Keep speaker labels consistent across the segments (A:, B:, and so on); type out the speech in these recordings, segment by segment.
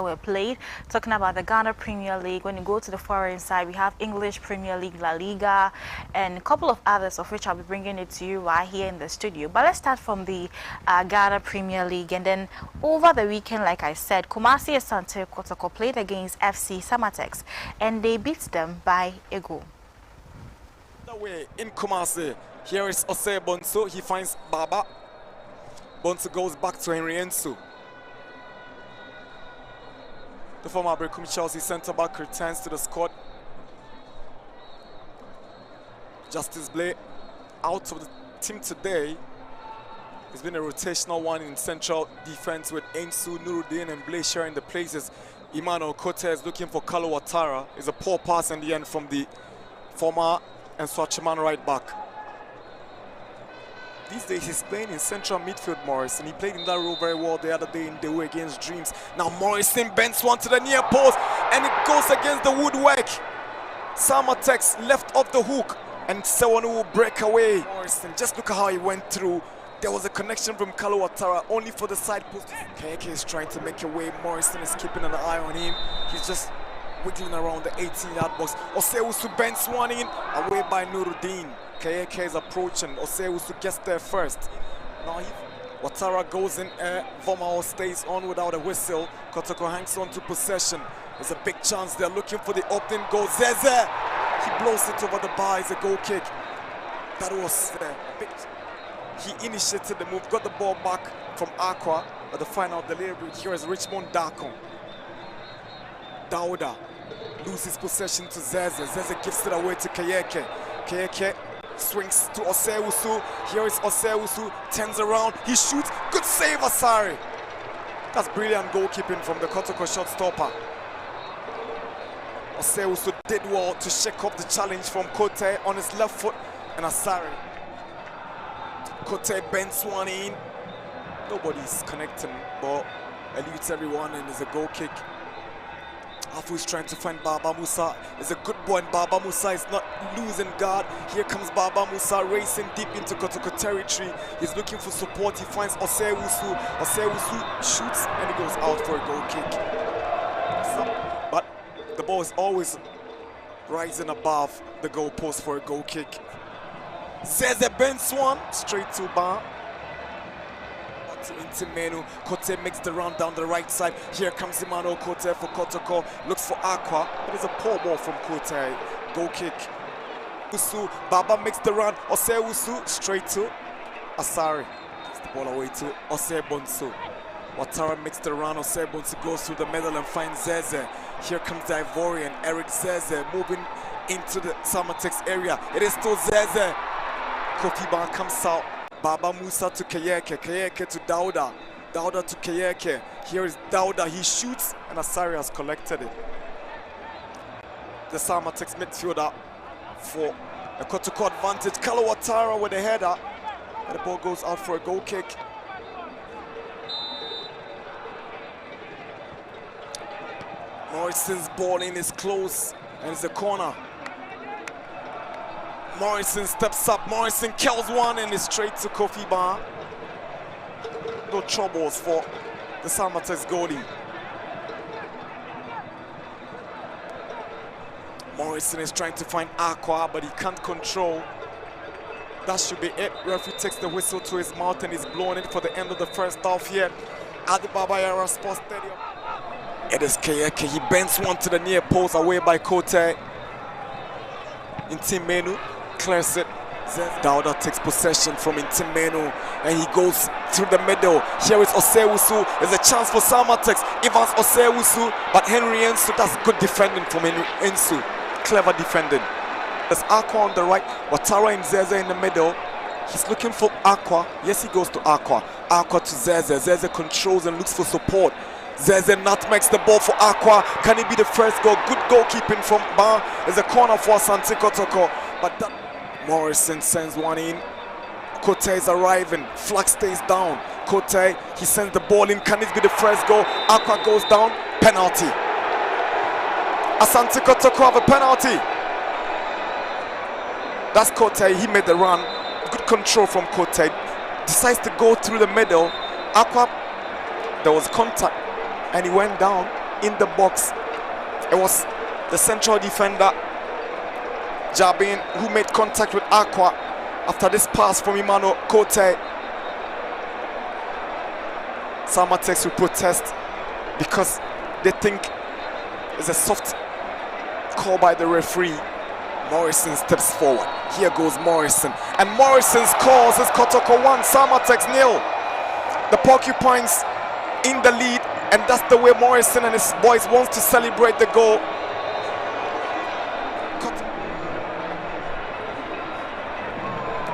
A: were played. Talking about the Ghana Premier League, when you go to the foreign side, we have English Premier League, La Liga, and a couple of others, of which I'll be bringing it to you right here in the studio. But let's start from the Ghana Premier League. And then over the weekend, like I said, Kumasi Asante Kotoko played against FC Samatex, and they beat them by a goal.
B: Way in Kumasi, here is Ose Bonsu. He finds Baba. Bonsu goes back to Henry Ensu. The former Brekum Chelsea centre-back returns to the squad. Justice Blay out of the team today. It's been a rotational one in central defense with Ensu, Nuruddin and Blay sharing the places. Emmanuel Kote is looking for Kalu Ouattara. It's a poor pass in the end from the former and Swatchman right back. These days he's playing in central midfield, Morrison. He played in that role very well the other day in the way against Dreams. Now Morrison bends one to the near post and it goes against the woodwork. Samatex left off the hook and someone will break away. Morrison, just look at how he went through. There was a connection from Kalu Ouattara only for the side post. Keke is trying to make a way. Morrison is keeping an eye on him. He's just wiggling around the 18-yard box. Osewusu bends one in, away by Nuruddin. Keke is approaching. Osewusu gets there first. Now Ouattara goes in air. Vomao stays on without a whistle. Kotoko hangs on to possession. There's a big chance they're looking for the opening goal. Zeze! He blows it over the bar. It's a goal kick. That was big. He initiated the move, got the ball back from Aqua, but the final delivery here is Richmond Dakon. Dauda loses possession to Zeze. Zeze gives it away to Keke. Keke swings to Osewusu. Here is Osewusu, turns around, he shoots. Good save, Asari. That's brilliant goalkeeping from the Kotoko shot stopper. Osewusu did well to shake off the challenge from Kote on his left foot, and Asari. Kote bends one in. Nobody's connecting, but eludes everyone, and it's a goal kick. Afu is trying to find Baba Musa. It's a good boy, and Baba Musa is not losing guard. Here comes Baba Musa racing deep into Kotoko territory. He's looking for support. He finds Osewusu. Osewusu shoots and he goes out for a goal kick. But the ball is always rising above the goal post for a goal kick. Zeze bends one straight to Bar. Into Menu. Kote makes the run down the right side. Here comes Emmanuel Kote for Kotoko. Looks for Aqua, but it's a poor ball from Kote. Goal kick. Usu. Baba makes the run. Osewusu straight to Asari. Gives the ball away to Osebonsu. Ouattara makes the run. Osebonsu goes through the middle and finds Zeze. Here comes the Ivorian Eric Zeze moving into the Samatex area. It is still Zeze. Kofi Ban comes out. Baba Musa to Kayeke, Kayeke to Dauda, Dauda to Kayeke. Here is Dauda, he shoots and Asari has collected it. The Samatex midfielder for a Kotoko advantage. Kalu Ouattara with a header, and the ball goes out for a goal kick. Morrison's ball in is close and it's a corner. Morrison steps up, Morrison kills one and is straight to Kofi Bar. No troubles for the Samatex goalie. Morrison is trying to find Aqua, but he can't control. That should be it. Referee takes the whistle to his mouth and is blowing it for the end of the first half here at the Babayara Sports Stadium. It is Kayeke, he bends one to the near post, away by Kote. Intimenu clears it. Dauda takes possession from Intimenu and he goes through the middle. Here is Osewusu. There's a chance for Samatex. Evans Osewusu, but Henry Ensu. That's good defending from Henry Ensu. Clever defending. There's Aqua on the right. Ouattara and Zeze in the middle. He's looking for Aqua. Yes, he goes to Aqua. Aqua to Zeze. Zeze controls and looks for support. Zeze nutmegs the ball for Aqua. Can he be the first goal? Good goalkeeping from Bar. There's a corner for Asante Kotoko, but that Morrison sends one in. Kote is arriving. Flag stays down. Kote, he sends the ball in. Can it be the first goal? Aqua goes down. Penalty. Asante Kotoko have a penalty. That's Kote. He made the run. Good control from Kote. Decides to go through the middle. Aqua, there was contact and he went down. in the box. It was the central defender, Jabin, who made contact with Aqua after this pass from Emmanuel Kote. Samatex will protest because they think it's a soft call by the referee. Morrison steps forward. Here goes Morrison. And Morrison scores. It's Kotoko 1, Samatex 0. The Porcupines in the lead, and that's the way Morrison and his boys wants to celebrate the goal.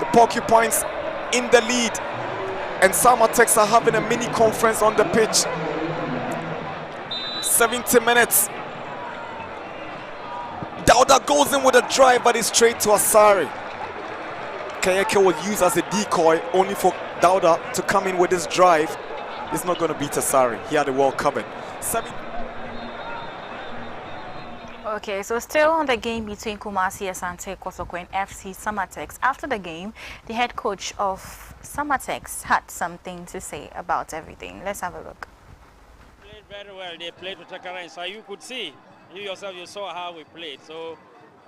B: The Porcupines in the lead, and Samatex are having a mini conference on the pitch. 70 minutes. Dauda goes in with a drive, but it's straight to Asari. Kayeke was used as a decoy only for Dauda to come in with this drive. It's not going to beat Asari. He had it well covered.
A: Okay, so still on the game between Kumasi Asante Kotoko and FC Samatex. After the game, the head coach of Samatex had something to say about everything. Let's have a look.
C: Played very well. They played to Takara, so you could see, you yourself, you saw how we played. So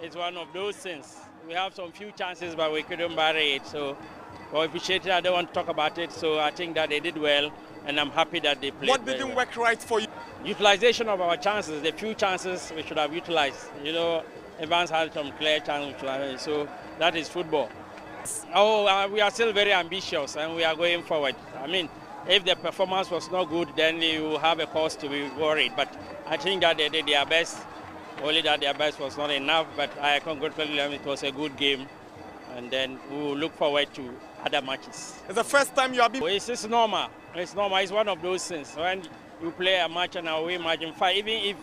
C: it's one of those things. We have some few chances, but we couldn't bury it. So we appreciate it. I don't want to talk about it. So I think that they did well, and I'm happy that they played.
B: What didn't work right for you?
C: Utilization of our chances, the few chances we should have utilized. You know, Evans had some clear chances, so that is football. Oh, we are still very ambitious, and we are going forward. I mean, if the performance was not good, then you have a cause to be worried. But I think that they did their best. Only that their best was not enough, but I congratulate them. It was a good game, and then we will look forward to other matches.
B: It's the first time you have been.
C: It's normal. It's normal. It's one of those things. When you play a match and away match, in fact, even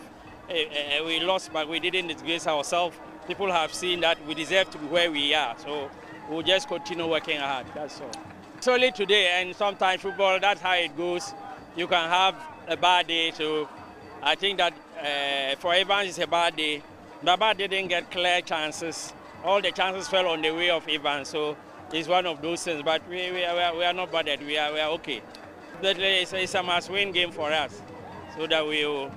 C: if we lost, but we didn't disgrace ourselves, people have seen that we deserve to be where we are. So we'll just continue working hard. That's all. It's only today, and sometimes football, that's how it goes. You can have a bad day. So I think that for Evans, it's a bad day. Baba didn't get clear chances. All the chances fell on the way of Evans. So it's one of those things. But we are not bothered. We are okay. It's a must-win game for us, so that we will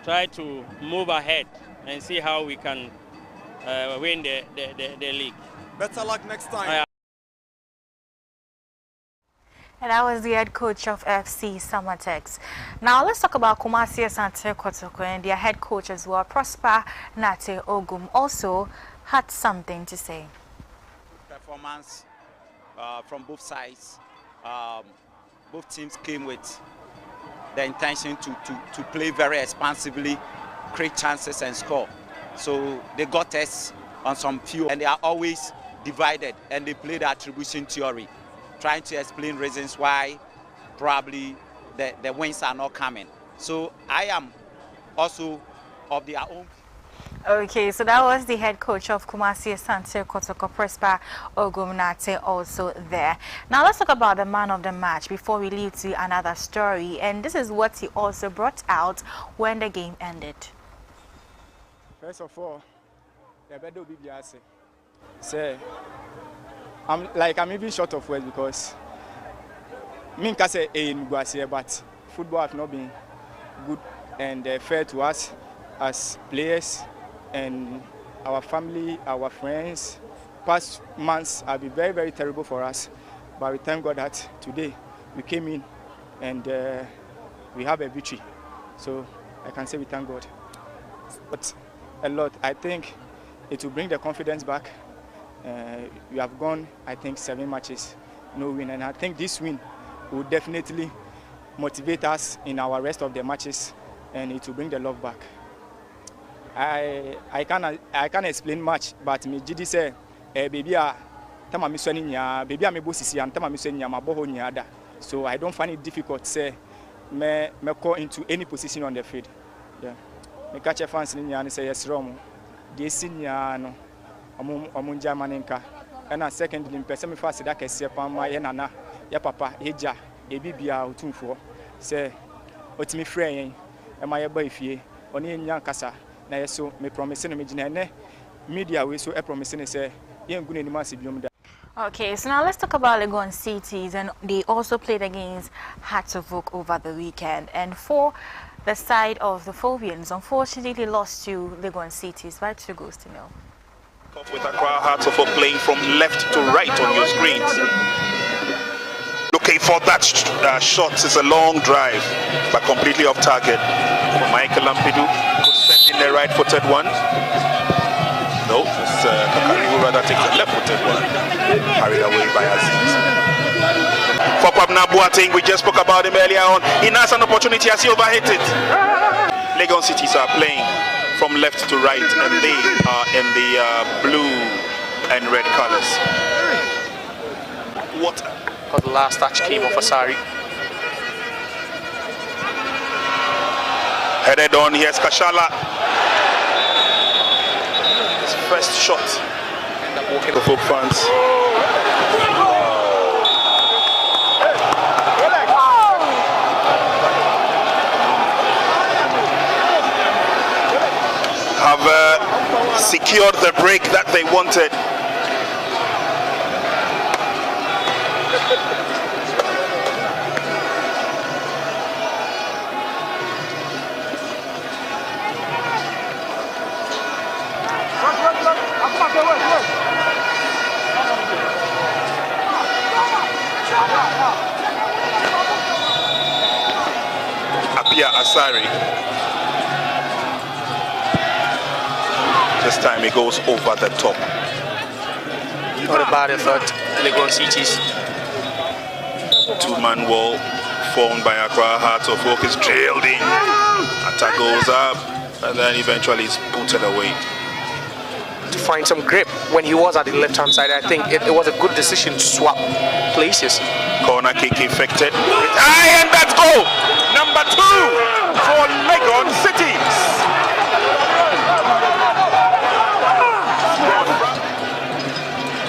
C: try to move ahead and see how we can win the league.
B: Better luck next time.
A: And that was the head coach of FC Samatex. Now let's talk about Kumasi Asante Kotoko, and their head coach as well, Prosper Nate Ogum, also had something to say.
D: Performance from both sides. Both teams came with the intention to play very expansively, create chances and score. So they got us on some few, and they are always divided, and they play the attribution theory, trying to explain reasons why probably the wins are not coming. So I am also of their own.
A: Okay, so that was the head coach of Kumasi Asante Kotoko, Prosper Ogumnate, also there. Now let's talk about the man of the match before we leave to another story. And this is what he also brought out when the game ended.
E: First of all, I'm even short of words because me can say but football have not been good and fair to us as players and our family, our friends. Past months have been very, very terrible for us, but we thank God that today we came in and we have a victory. So I can say we thank God. But a lot, I think it will bring the confidence back. We have gone, I think, 7 matches, no win, and I think this win will definitely motivate us in our rest of the matches, and it will bring the love back. I can't explain much, but me Gidi say, baby, tama mi swani nya, baby me bo sisi am tama mi swani nya maboho nya da. So I don't find it difficult say me call into any position on the field. Yeah, me catch a fans ni nya ni say yes wrong. De sinya no, omun Germaninka. And a secondly, me pese me fast that kese pa ma ye nana, ya papa, eja, ebibia otumfo. Say, otimi frɛ yen, e ma ye ba ifie, oni nya kasa. So me promising me media we so promising say
A: Okay, so now let's talk about Legon Cities, and they also played against Hstv over the weekend. And for the side of the Phobians unfortunately lost to Legon Cities by 2 goals to 0.
F: With Accra Hearts of Oak playing from left to right on your screens. Looking for that shot. It's a long drive, but completely off target. Michael Lampidu could send in the right-footed one. No, it's Kakari who rather takes the left-footed one. Carried away by Aziz. For Pabna Boateng, we just spoke about him earlier on. He has an opportunity as he overhit it. Legon Cities are playing from left to right, and they are in the blue and red colors. What?
G: But the last touch came off Asari.
F: Headed on, here's Kashala. His first shot. The folk fans. Have secured the break that they wanted. Apia Asari. This time it goes over the top.
G: Not a bad effort, Legon Cities.
F: 2-man wall formed by Accra Hearts of Oak is trailed in. Attack goes up and then eventually is booted away.
G: To find some grip when he was at the left-hand side, I think it was a good decision to swap places.
F: Corner kick effected. And that's goal! Number 2 for Legon Cities.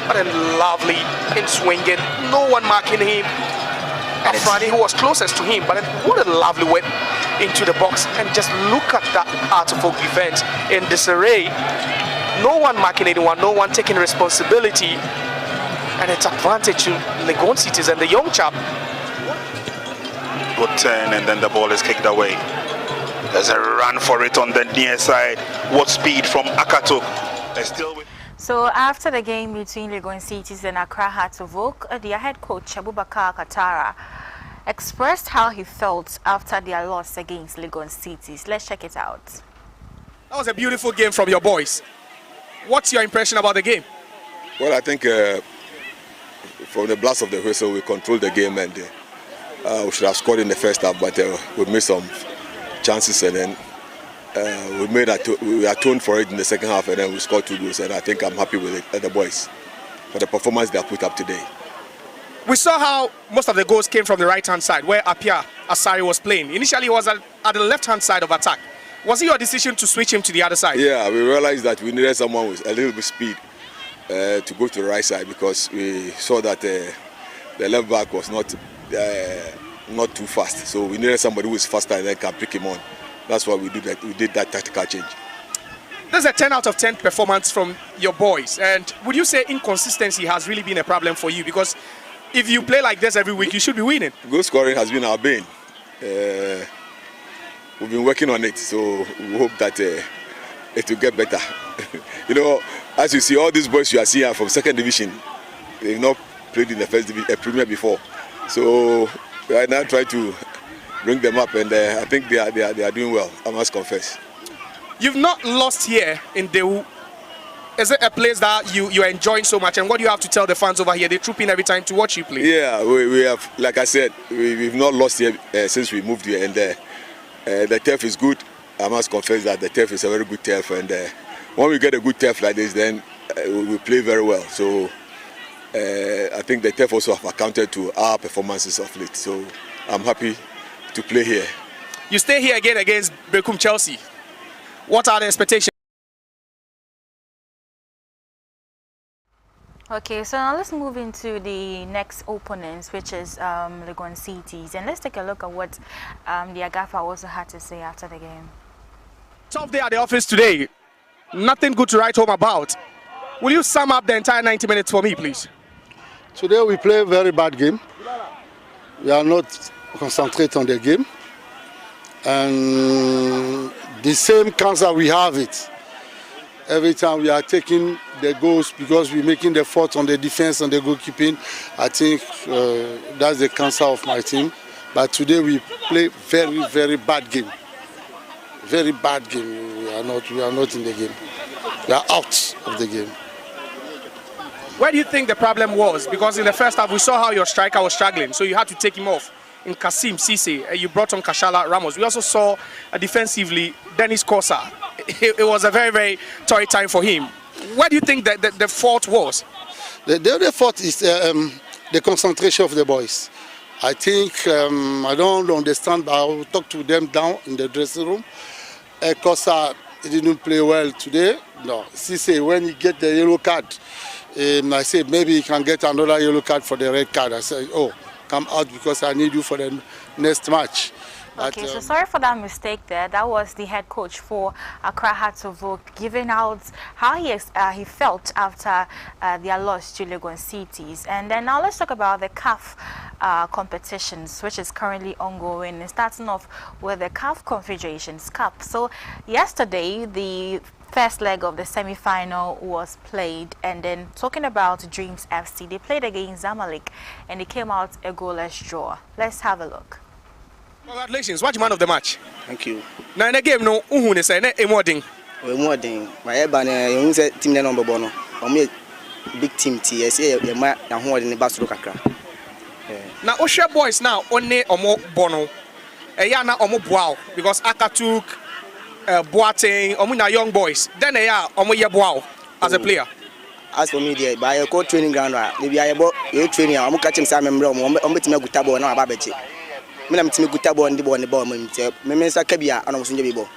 G: But a lovely in swinging, no one marking him. And Friday, who was closest to him, but what a lovely whip into the box. And just look at that Hearts of Oak defense in disarray. No one marking anyone, no one taking responsibility. And it's advantage to Legon Cities and the young chap.
F: Good turn, and then the ball is kicked away. There's a run for it on the near side. What speed from Akatok. They're still with.
A: So after the game between Legon Cities and Accra Hearts of Oak, their head coach Abubakar Katara expressed how he felt after their loss against Legon Cities. Let's check it out.
H: That was a beautiful game from your boys. What's your impression about the game?
I: Well, I think from the blast of the whistle, we controlled the game, and we should have scored in the first half, but we missed some chances, and then we atoned for it in the second half, and then we scored 2 goals, and I think I'm happy with the boys for the performance they have put up today.
H: We saw how most of the goals came from the right-hand side, where Apia Asari was playing. Initially, he was at the left-hand side of attack. Was it your decision to switch him to the other side?
I: Yeah, we realized that we needed someone with a little bit speed to go to the right side, because we saw that the left back was not too fast. So we needed somebody who is faster and then can pick him on. That's why we did that tactical change.
H: There's a 10 out of 10 performance from your boys. And would you say inconsistency has really been a problem for you? Because if you play like this every week, you should be winning.
I: Goal scoring has been our bane. We've been working on it, so we hope that it will get better. You know, as you see, all these boys you are seeing are from second division. They've not played in the first division, Premier before. So we are now trying to bring them up, and I think they are doing well, I must confess.
H: You've not lost here in Dewu. Is it a place that you are enjoying so much? And what do you have to tell the fans over here? They troop in every time to watch you play.
I: Yeah, we have, like I said, we've not lost here since we moved here, and the turf is good. I must confess that the turf is a very good turf, and when we get a good turf like this, then we play very well. So I think the turf also have accounted to our performances of late. So I'm happy to play here.
H: You stay here again against Bekum Chelsea. What are the expectations?
A: Okay, so now let's move into the next opponents, which is Legon Cities, and let's take a look at what the Agafa also had to say after the game.
H: Tough day at the office today. Nothing good to write home about. Will you sum up the entire 90 minutes for me, please?
J: Today we play a very bad game. We are not concentrated on the game. And the same cancer we have it. Every time we are taking the goals because we're making the fault on the defense and the goalkeeping. I think that's the cancer of my team. But today we play very, very bad game. Very bad game. We are not in the game. We are out of the game.
H: Where do you think the problem was? Because in the first half we saw how your striker was struggling, so you had to take him off. In Kasim Cisse, you brought on Kashala Ramos. We also saw defensively Dennis Kosa. It was a very, very torrid time for him. Where do you think that the fault was?
J: The other fault is the concentration of the boys. I think I don't understand, but I will talk to them down in the dressing room. Kosa didn't play well today. No, Cisse, when he get the yellow card, I said maybe he can get another yellow card for the red card. I said, oh, come out because I need you for the next match.
A: Okay, so sorry for that mistake there. That was the head coach for Accra Hstv giving out how he felt after their loss to Legon Cities. And then now let's talk about the CAF competitions, which is currently ongoing. And starting off with the CAF Confederations Cup. So yesterday, the first leg of the semi-final was played, and then talking about Dreams FC, they played against Zamalek and they came out a goalless draw. Let's have a look.
H: Congratulations, what's the man of the match?
K: Thank you.
H: Now in the game, no, who say ne emoting?
K: Emoting. My ebane, you say team na number bono. Omo big team TSA, you ma na ho de basu kakra.
H: Now Osha boys now only omo bono. Ya na omo boao because Akatuk Boateng, omo na young boys. Then omo ye boao as a player.
K: As for me there, by a co training ground, maybe I bought you training, I'm catching some member, omo me gutabo na ababeche. Me na me gutabo on the ball, me mensa kabia and omo bibo.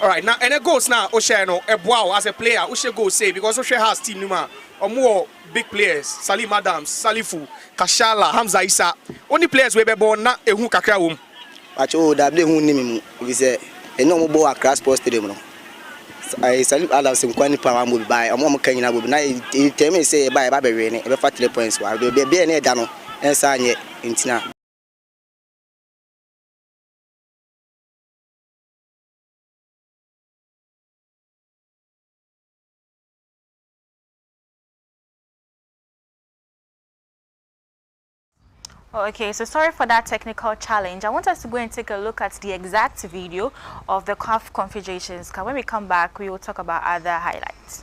H: All right, now and it goes now Osha no e boao as a player, Osha go say because Osha has team numa omo big players, Salim Adams, Salifu, Kashala, Hamza Isa. Only players we be born na ehun kakra wom.
K: Acho da ble hu ni me we say eno mo bo Accra Sports Stadium no. I Salim Adams kwani pa wa mo bi bai omo kan nyina bo bi na e tell say bai ba be we ne e be fa 3 points wa be na e da no ensa anye ntina.
A: Okay, so sorry for that technical challenge. I want us to go and take a look at the exact video of the CAF Confederations. When we come back, we will talk about other highlights.